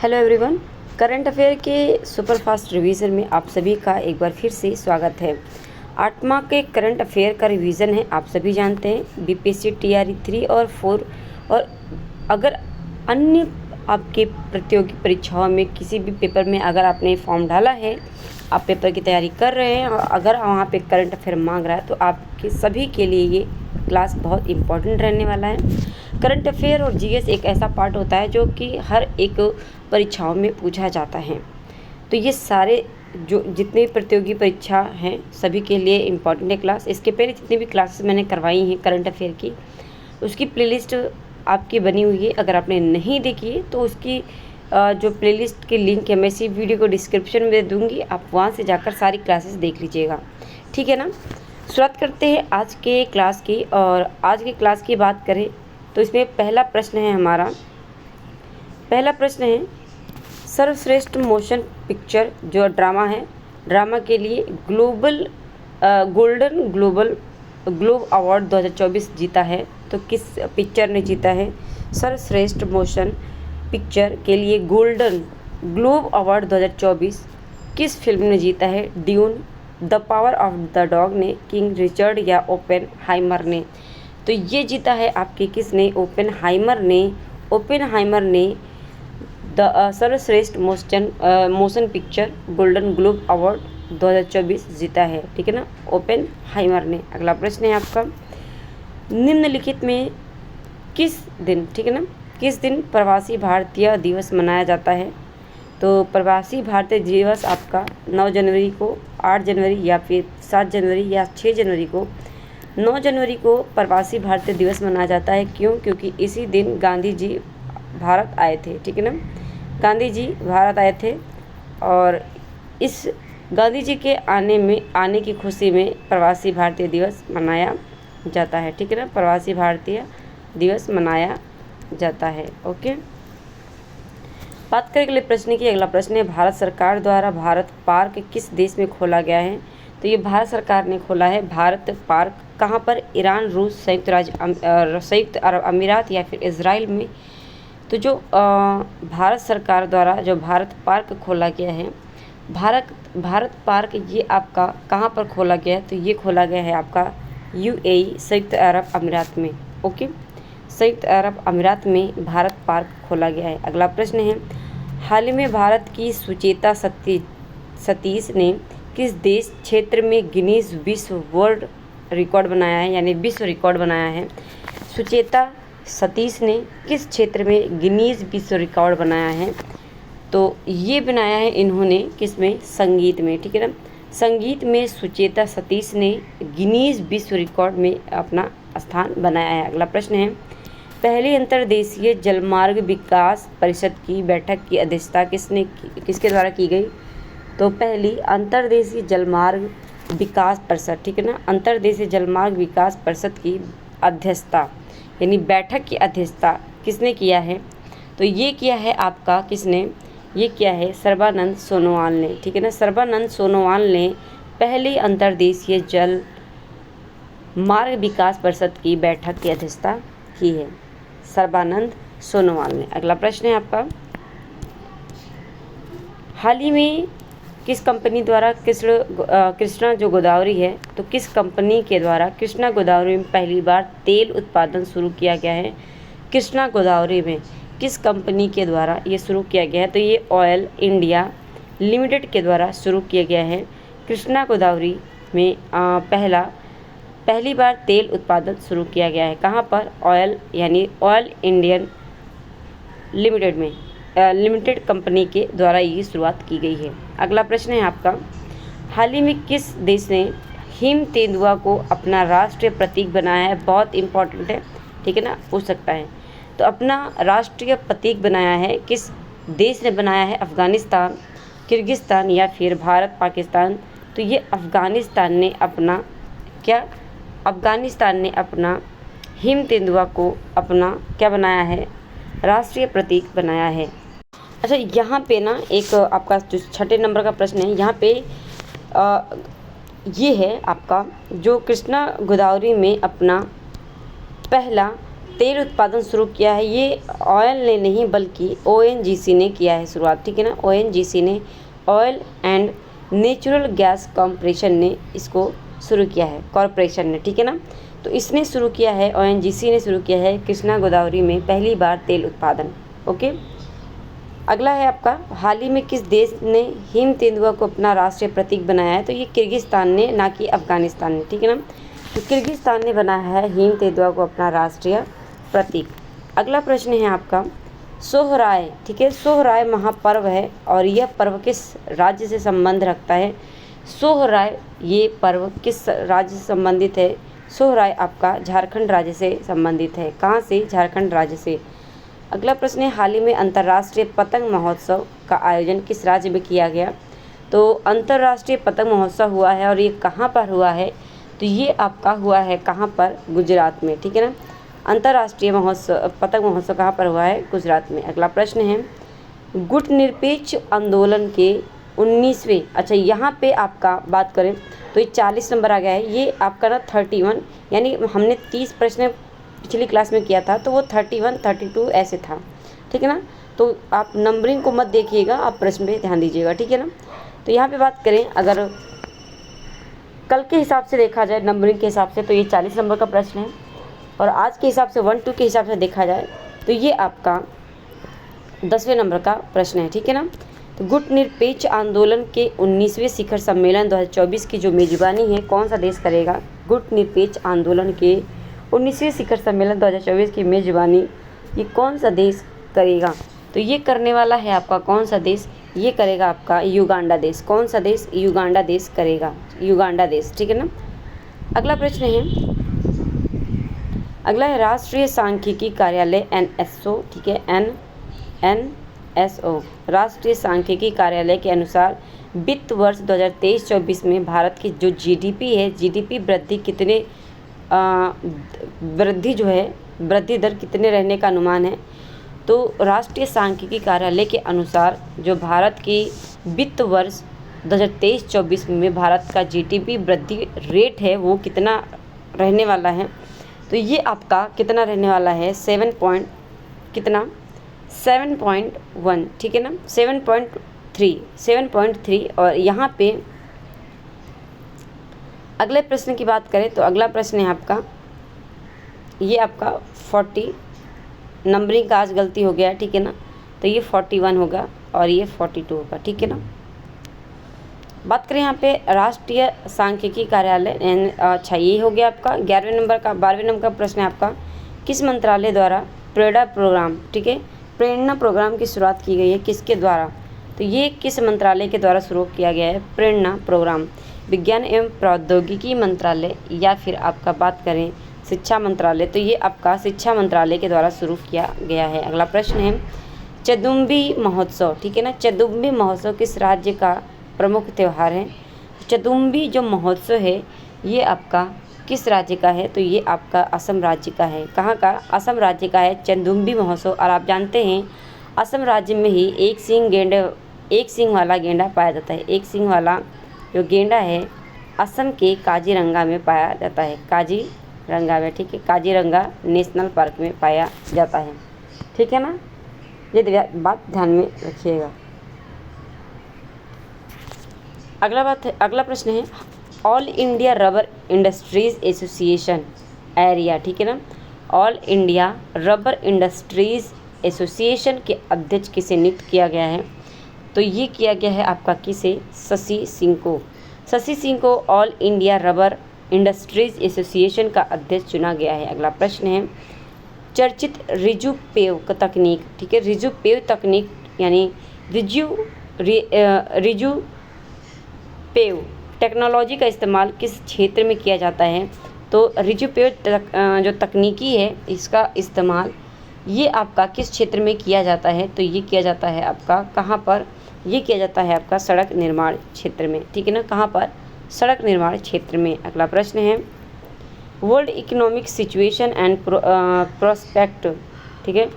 Hello everyone. Current affair के superfast revision में आप सभी का एक बार फिर से स्वागत है। 8 माह के करंट अफेयर का रिवीजन है। आप सभी जानते हैं बीपीएससी टीआरई 3 और 4 और अगर अन्य आपके प्रतियोगी परीक्षाओं में किसी भी पेपर में अगर आपने फॉर्म डाला है, आप पेपर की तैयारी कर रहे हैं और अगर वहाँ पे करंट अफेयर मांग रहा है तो आपके सभी के लिए ये क्लास बहुत इम्पोर्टेंट रहने वाला है। करंट अफेयर और जीएस एक ऐसा पार्ट होता है जो कि हर एक परीक्षाओं में पूछा जाता है। तो ये सारे जो जितने प्रतियोगी परीक्षा हैं सभी के लिए इम्पॉर्टेंट है क्लास। इसके पहले जितनी भी क्लासेस मैंने करवाई हैं करंट अफेयर की, उसकी प्लेलिस्ट आपकी बनी हुई है। अगर आपने नहीं देखी है तो उसकी जो प्लेलिस्ट की लिंक है मैं इसी वीडियो को डिस्क्रिप्शन में दे दूँगी, आप वहाँ से जाकर सारी क्लासेस देख लीजिएगा, ठीक है ना। शुरुआत करते हैं आज के क्लास की। और आज की क्लास की बात करें तो इसमें पहला प्रश्न है हमारा। पहला प्रश्न है सर्वश्रेष्ठ मोशन पिक्चर जो ड्रामा है, ड्रामा के लिए गोल्डन ग्लोब अवार्ड 2024 जीता है। तो किस पिक्चर ने जीता है सर्वश्रेष्ठ मोशन पिक्चर के लिए गोल्डन ग्लोब अवार्ड 2024? किस फिल्म ने जीता है? Dune, the power of the dog ने, किंग रिचर्ड या ओपेनहाइमर ने? तो ये जीता है आपके किसने? ओपेनहाइमर ने द सर्वश्रेष्ठ motion picture golden globe award 2024 जीता है, ठीक है ना, ओपेनहाइमर ने। अगला प्रश्न है आपका, निम्नलिखित में किस दिन, ठीक है ना, किस दिन प्रवासी भारतीय दिवस मनाया जाता है? तो प्रवासी भारतीय दिवस आपका 9 जनवरी को, 8 जनवरी या फिर 7 जनवरी या 6 जनवरी को। 9 जनवरी को प्रवासी भारतीय दिवस मनाया जाता है। क्यों? क्योंकि इसी दिन गांधी जी भारत आए थे, ठीक है ना, गांधी जी भारत आए थे और इस गांधी जी के आने की खुशी में प्रवासी भारतीय दिवस मनाया जाता है, ठीक है ना, प्रवासी भारतीय दिवस मनाया जाता है। ओके, बात करें अगले प्रश्न की। अगला प्रश्न है भारत सरकार द्वारा भारत पार्क किस देश में खोला गया है? तो ये भारत सरकार ने खोला है भारत पार्क। कहाँ पर? ईरान, रूस, संयुक्त अरब अमीरात या फिर इजराइल में। तो जो भारत सरकार द्वारा जो भारत पार्क खोला गया है, भारत पार्क ये आपका कहाँ पर खोला गया है? तो ये खोला गया है आपका यूएई, संयुक्त अरब अमीरात में। ओके, संयुक्त अरब अमीरात में भारत पार्क खोला गया है। अगला प्रश्न है, हाल ही में भारत की सुचेता सतीश ने किस देश क्षेत्र में गिनीज विश्व वर्ल्ड रिकॉर्ड बनाया है, यानी विश्व रिकॉर्ड बनाया है? सुचेता सतीश ने किस क्षेत्र में गिनीज विश्व रिकॉर्ड बनाया है? तो ये बनाया है इन्होंने किस में? संगीत में, ठीक है ना, संगीत में सुचेता सतीश ने गिनीज विश्व रिकॉर्ड में अपना स्थान बनाया है। अगला प्रश्न है, पहली अंतर्देशीय जलमार्ग विकास परिषद की बैठक की अध्यक्षता किसके द्वारा की गई? तो पहली अंतर्देशीय जलमार्ग विकास परिषद, ठीक है ना, अंतर्देशीय जलमार्ग विकास परिषद की अध्यक्षता यानी बैठक की अध्यक्षता किसने किया है? तो ये किया है आपका किसने? ये किया है सर्बानंद सोनोवाल ने, ठीक है ना, सर्बानंद सोनोवाल ने पहली अंतर्देशीय जल मार्ग विकास परिषद की बैठक की अध्यक्षता की है, सर्बानंद सोनोवाल ने। अगला प्रश्न है आपका, हाल ही में किस कंपनी द्वारा कृष्णा जो गोदावरी है, तो किस कंपनी के द्वारा कृष्णा गोदावरी में पहली बार तेल उत्पादन शुरू किया गया है? कृष्णा गोदावरी में किस कंपनी के द्वारा ये शुरू किया गया है? तो ये ऑयल इंडिया लिमिटेड के द्वारा शुरू किया गया है। कृष्णा गोदावरी में पहली बार तेल उत्पादन शुरू किया गया है। कहाँ पर? ऑयल यानी ऑयल इंडियन लिमिटेड में, लिमिटेड कंपनी के द्वारा ये शुरुआत की गई है। अगला प्रश्न है आपका, हाल ही में किस देश ने हिम तेंदुआ को अपना राष्ट्रीय प्रतीक बनाया है? बहुत इंपॉर्टेंट है, ठीक है ना, पूछ सकता है। तो अपना राष्ट्रीय प्रतीक बनाया है किस देश ने बनाया है? अफ़गानिस्तान, किर्गिस्तान या फिर भारत, पाकिस्तान? तो ये अफ़गानिस्तान ने अपना हिम तेंदुआ को अपना क्या बनाया है? राष्ट्रीय प्रतीक बनाया है। अच्छा, यहाँ पे ना एक आपका जो 6 नंबर का प्रश्न है, यहाँ पे ये है आपका जो कृष्णा गोदावरी में अपना पहला तेल उत्पादन शुरू किया है, ये ऑयल ने नहीं बल्कि ओएनजीसी ने किया है शुरुआत, ठीक है ना। ओएनजीसी ने, oil and natural gas corporation ने इसको शुरू किया है, कॉरपोरेशन ने, ठीक है ना। तो इसने शुरू किया है, ओएनजीसी ने शुरू किया है कृष्णा गोदावरी में पहली बार तेल उत्पादन। ओके, अगला है आपका, हाल ही में किस देश ने हिम तेंदुआ को अपना राष्ट्रीय प्रतीक बनाया है? तो ये किर्गिस्तान ने, ना कि अफगानिस्तान ने, ठीक है ना। तो किर्गिस्तान ने बनाया है हिम तेंदुआ को अपना राष्ट्रीय प्रतीक। अगला प्रश्न है आपका, सोहराय, ठीक है, सोहराय महापर्व है और यह पर्व किस राज्य से संबंध रखता है? सोहराय ये पर्व किस राज्य से संबंधित है? सोहराय आपका झारखंड राज्य से संबंधित है। कहाँ से? झारखंड राज्य से। अगला प्रश्न है, हाल ही में अंतर्राष्ट्रीय पतंग महोत्सव का आयोजन किस राज्य में किया गया? तो अंतर्राष्ट्रीय पतंग महोत्सव हुआ है और ये कहाँ पर हुआ है? तो ये आपका हुआ है कहाँ पर? गुजरात में, ठीक है ना। अंतर्राष्ट्रीय महोत्सव, पतंग महोत्सव कहाँ पर हुआ है? गुजरात में। अगला प्रश्न है, गुटनिरपेक्ष आंदोलन के 19वें, अच्छा यहाँ पे आपका बात करें तो ये 40 नंबर आ गया है, ये आपका ना 31, यानी हमने 30 प्रश्न पिछली क्लास में किया था तो वो 31, 32 ऐसे था, ठीक है ना। तो आप नंबरिंग को मत देखिएगा, आप प्रश्न पे ध्यान दीजिएगा, ठीक है ना। तो यहाँ पे बात करें अगर कल के हिसाब से देखा जाए, नंबरिंग के हिसाब से, तो ये 40 नंबर का प्रश्न है और आज के हिसाब से 1-2 के हिसाब से देखा जाए तो ये आपका 10वें नंबर का प्रश्न है, ठीक है ना। तो गुटनिरपेक्ष आंदोलन के 19वें शिखर सम्मेलन 2024 की जो मेजबानी है कौन सा देश करेगा? गुटनिरपेक्ष आंदोलन के 19वें शिखर सम्मेलन 2024 की मेजबानी ये कौन सा देश करेगा? तो ये करने वाला है आपका कौन सा देश? ये करेगा आपका युगांडा देश। कौन सा देश? युगांडा देश करेगा, युगांडा देश, ठीक है ना। अगला प्रश्न है, अगला है राष्ट्रीय सांख्यिकी कार्यालय NSO, ठीक है, NSO राष्ट्रीय सांख्यिकी कार्यालय के अनुसार वित्त वर्ष 2023-24 में भारत की जो GDP है, GDP वृद्धि कितने वृद्धि जो है, वृद्धि दर कितने रहने का अनुमान है? तो राष्ट्रीय सांख्यिकी कार्यालय के अनुसार जो भारत की वित्त वर्ष 2023-24 में भारत का GDP वृद्धि रेट है वो कितना रहने वाला है? तो ये आपका कितना रहने वाला है? 7.1, ठीक है ना, 7.3 और यहाँ पे अगले प्रश्न की बात करें तो अगला प्रश्न है आपका, ये आपका 40, नंबरिंग का आज गलती हो गया, ठीक है ना। तो ये 41 होगा और ये 42 होगा, ठीक है ना। बात करें यहाँ पे राष्ट्रीय सांख्यिकी कार्यालय, अच्छा ये हो गया आपका 12वें नंबर का प्रश्न है आपका, किस मंत्रालय द्वारा प्रेरणा प्रोग्राम, ठीक है, प्रेरणा प्रोग्राम की शुरुआत की गई है? किसके द्वारा? तो ये किस मंत्रालय के द्वारा शुरू किया गया है प्रेरणा प्रोग्राम? विज्ञान एवं प्रौद्योगिकी मंत्रालय या फिर आपका बात करें शिक्षा मंत्रालय, तो ये आपका शिक्षा मंत्रालय के द्वारा शुरू किया गया है। अगला प्रश्न है चदुम्बी महोत्सव, ठीक है ना, चदुम्बी महोत्सव किस राज्य का प्रमुख त्यौहार है? चदुम्बी जो महोत्सव है ये आपका किस राज्य का है? तो ये आपका असम राज्य का है। कहाँ का? असम राज्य का है चदुम्बी महोत्सव। और आप जानते हैं असम राज्य में ही एक सींग वाला गेंडा पाया जाता है। एक सींग वाला जो गेंडा है असम के काजीरंगा में पाया जाता है, काजीरंगा में, ठीक है, काजीरंगा नेशनल पार्क में पाया जाता है, ठीक है ना। ये बात ध्यान में रखिएगा। अगला प्रश्न है all India rubber industries association area, ठीक है ना, all India rubber industries association के अध्यक्ष किसे नियुक्त किया गया है? तो ये किया गया है आपका किसे? शशि सिंह को। शशि सिंह को all India rubber industries association का अध्यक्ष चुना गया है। अगला प्रश्न है चर्चित रिजुपेव तकनीक, ठीक है, रिजुपेव तकनीक यानी रिजुपेव टेक्नोलॉजी का इस्तेमाल किस क्षेत्र में किया जाता है? तो रिजुपेव जो तकनीकी है इसका इस्तेमाल ये आपका किस क्षेत्र में किया जाता है? तो ये किया जाता है आपका कहाँ पर? ये किया जाता है आपका सड़क निर्माण क्षेत्र में, ठीक है ना, कहाँ पर? सड़क निर्माण क्षेत्र में। अगला प्रश्न है world economic situation and prospect, ठीक है,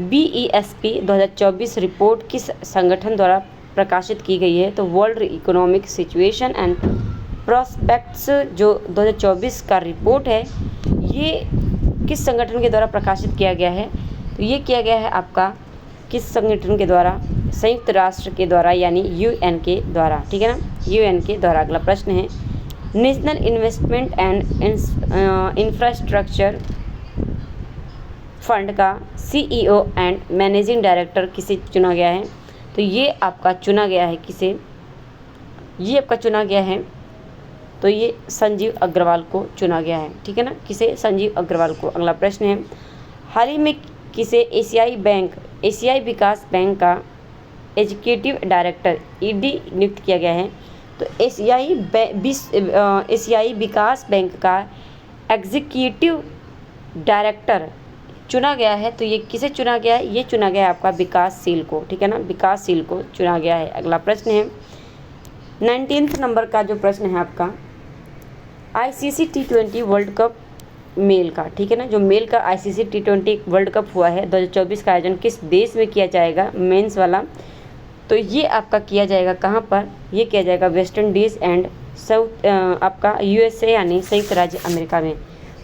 BESP 2024 रिपोर्ट किस संगठन द्वारा प्रकाशित की गई है? तो world economic situation and prospects जो 2024 का रिपोर्ट है ये किस संगठन के द्वारा प्रकाशित किया गया है? तो ये किया गया है आपका किस संगठन के द्वारा? संयुक्त राष्ट्र के द्वारा यानी UN के द्वारा, ठीक है ना, UN के द्वारा। अगला प्रश्न है, national investment and infrastructure fund का CEO एंड मैनेजिंग डायरेक्टर किसे चुना गया है? तो ये आपका चुना गया है किसे? ये आपका चुना गया है, तो ये संजीव अग्रवाल को चुना गया है, ठीक है ना, किसे? संजीव अग्रवाल को। अगला प्रश्न है, हाल ही में किसे एशियाई विकास बैंक का एग्जीक्यूटिव डायरेक्टर ED नियुक्त किया गया है? तो एशियाई विकास बैंक का एग्जीक्यूटिव डायरेक्टर चुना गया है। तो ये किसे चुना गया है? ये चुना गया है आपका विकासशील को, ठीक है ना, विकासशील को चुना गया है। अगला प्रश्न है 19 नंबर का जो प्रश्न है आपका, ICC T20 world cup mail का, ठीक है ना, जो मेल का ICC T20 वर्ल्ड कप हुआ है 2024 का आयोजन किस देश में किया जाएगा? मेंस वाला। तो ये आपका किया जाएगा कहाँ पर? ये किया जाएगा वेस्ट इंडीज़ एंड आपका USA यानी संयुक्त राज्य अमेरिका में।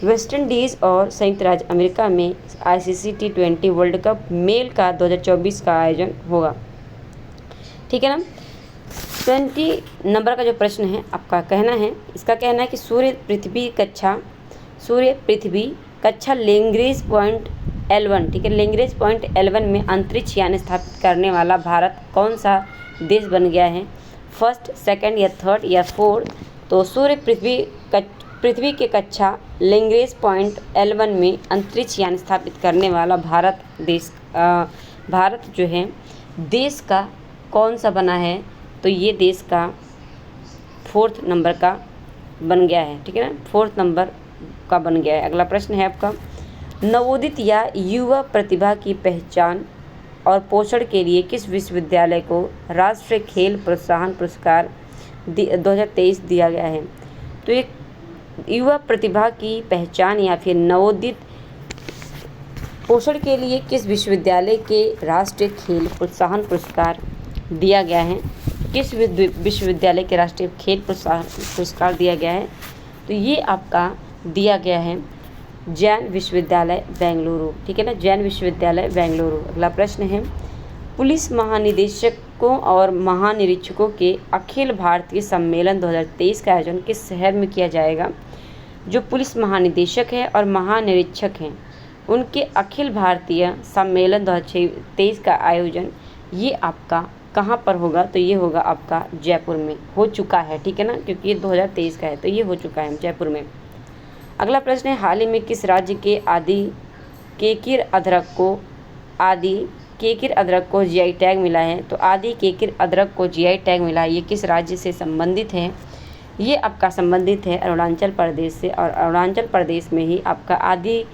वेस्ट इंडीज़ और संयुक्त राज्य अमेरिका में ICC T20 world cup mail का 2024 का आयोजन होगा, ठीक है ना। 20 नंबर का जो प्रश्न है आपका कहना है, इसका कहना है कि सूर्य पृथ्वी कक्षा लैग्रेंज पॉइंट L1, ठीक है, लैग्रेंज पॉइंट L1 में अंतरिक्ष यान स्थापित करने वाला भारत कौन सा देश बन गया है? फर्स्ट, सेकंड या थर्ड या फोर्थ? तो सूर्य पृथ्वी के कक्षा लैग्रेंज पॉइंट L1 में अंतरिक्ष यान स्थापित करने वाला भारत जो है देश का कौन सा बना है? तो ये देश का 4th नंबर का बन गया है, ठीक है ना, 4th नंबर का बन गया है। अगला प्रश्न है आपका, नवोदित या युवा प्रतिभा की पहचान और पोषण के लिए किस विश्वविद्यालय को राष्ट्रीय खेल प्रोत्साहन पुरस्कार 2023 दिया गया है? तो एक युवा प्रतिभा की पहचान या फिर नवोदित पोषण के लिए किस विश्वविद्यालय के राष्ट्रीय खेल प्रोत्साहन पुरस्कार दिया गया है? किस विश्वविद्यालय के राष्ट्रीय खेल प्रोत्साहन पुरस्कार दिया गया है? तो ये आपका दिया गया है जैन विश्वविद्यालय बेंगलुरु, ठीक है ना, जैन विश्वविद्यालय बेंगलुरु। अगला प्रश्न है, पुलिस महानिदेशकों और महानिरीक्षकों के अखिल भारतीय सम्मेलन 2023 का आयोजन किस शहर में किया जाएगा? जो पुलिस महानिदेशक है और महानिरीक्षक हैं उनके अखिल भारतीय सम्मेलन 2023 का आयोजन ये आपका कहाँ पर होगा? तो ये होगा आपका जयपुर में, हो चुका है, ठीक है ना, क्योंकि ये 2023 का है तो ये हो चुका है जयपुर में। अगला प्रश्न है, हाल ही में किस राज्य के आदि केकिर अदरक को GI टैग मिला है? तो आदि केकिर अदरक को GI टैग मिला है, ये किस राज्य से संबंधित है? ये आपका संबंधित है अरुणाचल प्रदेश से, और अरुणाचल प्रदेश में ही आपका आदि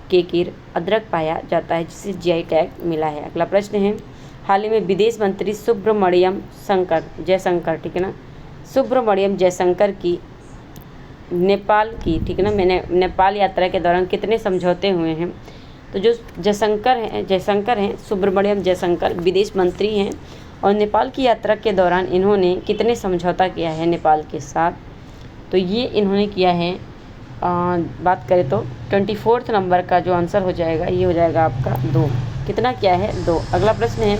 केकिर अदरक पाया जाता है जिसे GI टैग मिला है। अगला प्रश्न है, हाल ही में विदेश मंत्री सुब्रमण्यम जयशंकर, ठीक है ना, सुब्रमण्यम जयशंकर की नेपाल की, ठीक है ना, मैंने नेपाल यात्रा के दौरान कितने समझौते हुए हैं? तो जो जयशंकर हैं सुब्रमण्यम जयशंकर विदेश मंत्री हैं और नेपाल की यात्रा के दौरान इन्होंने कितने समझौता किया है नेपाल के साथ? तो ये इन्होंने किया है बात करें तो 24 नंबर का जो आंसर हो जाएगा ये हो जाएगा आपका 2। कितना क्या है? 2। अगला प्रश्न है,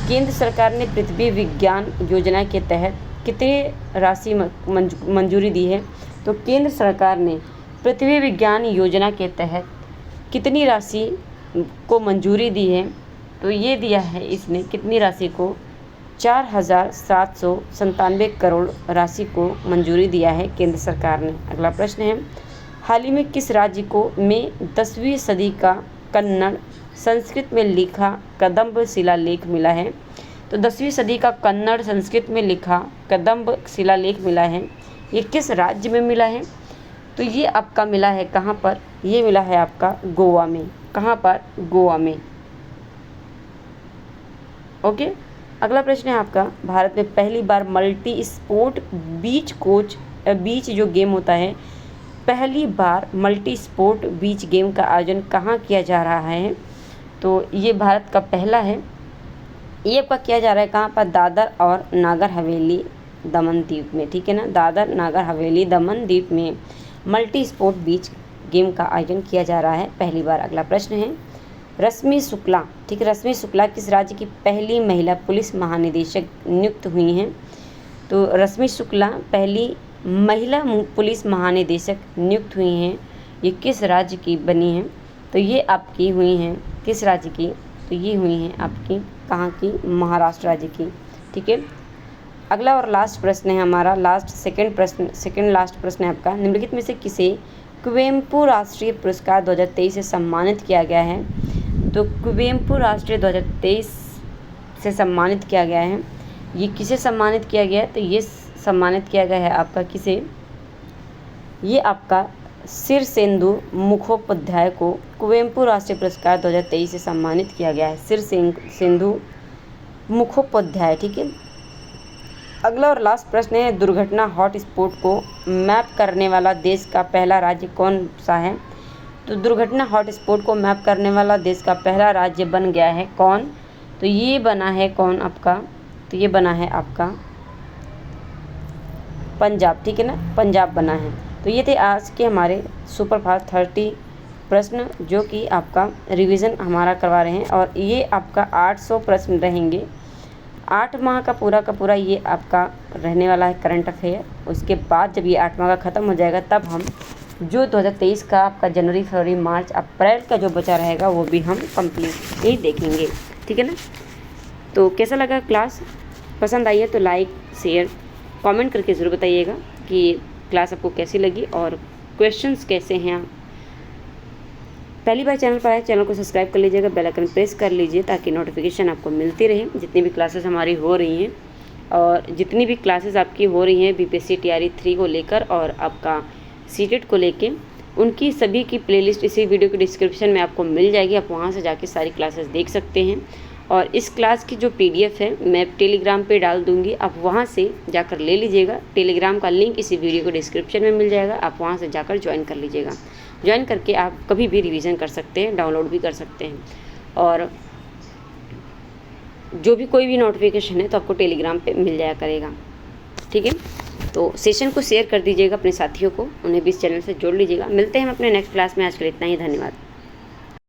केंद्र सरकार ने पृथ्वी विज्ञान योजना के तहत कितनी राशि मंजूरी दी है? तो केंद्र सरकार ने पृथ्वी विज्ञान योजना के तहत कितनी राशि को मंजूरी दी है? तो ये दिया है इसने कितनी राशि को? 4,797 करोड़ राशि को मंजूरी दिया है केंद्र सरकार ने। अगला प्रश्न है, हाल ही में किस राज्य को में 10वीं सदी का कन्नड़ संस्कृत में लिखा कदम्ब शिलालेख मिला है? तो 10वीं सदी का कन्नड़ संस्कृत में लिखा कदम्ब शिलालेख मिला है, ये किस राज्य में मिला है? तो ये आपका मिला है कहाँ पर? ये मिला है आपका गोवा में। कहाँ पर? गोवा में। ओके। अगला प्रश्न है आपका, भारत में पहली बार मल्टी स्पोर्ट बीच जो गेम होता है, पहली बार मल्टी स्पोर्ट बीच गेम का आयोजन कहाँ किया जा रहा है? तो ये भारत का पहला है। ये आपका किया जा रहा है कहाँ पर? दादर और नागर हवेली दमन द्वीप में, ठीक है ना, दादर नागर हवेली दमन द्वीप में मल्टी स्पोर्ट बीच गेम का आयोजन किया जा रहा है पहली बार। अगला प्रश्न है रश्मि शुक्ला, ठीक है, रश्मि शुक्ला किस राज्य की पहली महिला पुलिस महानिदेशक नियुक्त हुई हैं? तो रश्मि शुक्ला पहली महिला पुलिस महानिदेशक नियुक्त हुई हैं। ये किस राज्य की बनी हैं? तो ये आपकी हुई हैं किस राज्य की? तो ये हुई हैं आपकी कहाँ की? महाराष्ट्र राज्य की, ठीक है। अगला और लास्ट प्रश्न है हमारा, सेकंड लास्ट प्रश्न है आपका, निम्नलिखित में से किसे कुवेम्पु राष्ट्रीय पुरस्कार 2023 से सम्मानित किया गया है? तो कुवेम्पु राष्ट्रीय 2023 से सम्मानित किया गया है। ये किसे सम्मानित किया गया है? तो ये सम्मानित किया गया है आपका किसे? ये आपका शीर्षेंदु मुखोपाध्याय को कुवेम्पु राष्ट्रीय पुरस्कार 2023 से सम्मानित किया गया है, शीर्षेंदु मुखोपाध्याय, ठीक है। अगला और लास्ट प्रश्न है दुर्घटना हॉटस्पॉट को मैप करने वाला देश का पहला राज्य कौन सा है? तो दुर्घटना हॉटस्पॉट को मैप करने वाला देश का पहला राज्य बन गया है कौन? तो ये बना है कौन आपका? तो ये बना है आपका पंजाब, ठीक है ना, पंजाब बना है। तो ये थे आज के हमारे सुपरफास्ट 30 प्रश्न जो कि आपका रिवीजन हमारा करवा रहे हैं, और ये आपका 800 प्रश्न रहेंगे। 8 माह का पूरा ये आपका रहने वाला है करंट अफेयर। उसके बाद जब ये 8 माह का ख़त्म हो जाएगा तब हम जो 2023 का आपका जनवरी, फरवरी, मार्च, अप्रैल का जो बचा रहेगा वो भी हम कंप्लीट ही देखेंगे, ठीक है ना। तो कैसा लगा क्लास? पसंद आई है तो लाइक, शेयर, कमेंट करके ज़रूर बताइएगा कि क्लास आपको कैसी लगी और क्वेश्चंस कैसे हैं। पहली बार चैनल पर आए, चैनल को सब्सक्राइब कर लीजिएगा, बेल आइकन प्रेस कर लीजिए ताकि नोटिफिकेशन आपको मिलती रहे जितनी भी क्लासेस हमारी हो रही हैं। और जितनी भी क्लासेस आपकी हो रही हैं बीपीएससी टीआरई 3 को लेकर और आपका सीटेट को लेके, उनकी सभी की प्लेलिस्ट इसी वीडियो के डिस्क्रिप्शन में आपको मिल जाएगी। आप वहाँ से जाके सारी क्लासेस देख सकते हैं। और इस क्लास की जो पीडीएफ है मैं टेलीग्राम पे डाल दूँगी, आप वहाँ से जाकर ले लीजिएगा। टेलीग्राम का लिंक इसी वीडियो के डिस्क्रिप्शन में मिल जाएगा, आप वहाँ से जाकर ज्वाइन कर लीजिएगा। ज्वाइन करके आप कभी भी रिवीजन कर सकते हैं, डाउनलोड भी कर सकते हैं। और जो भी कोई भी नोटिफिकेशन है तो आपको टेलीग्राम पे मिल जाया करेगा, ठीक है। तो सेशन को शेयर कर दीजिएगा अपने साथियों को, उन्हें भी इस चैनल से जोड़ लीजिएगा। मिलते हैं हम अपने नेक्स्ट क्लास में। आज के लिए इतना ही, धन्यवाद।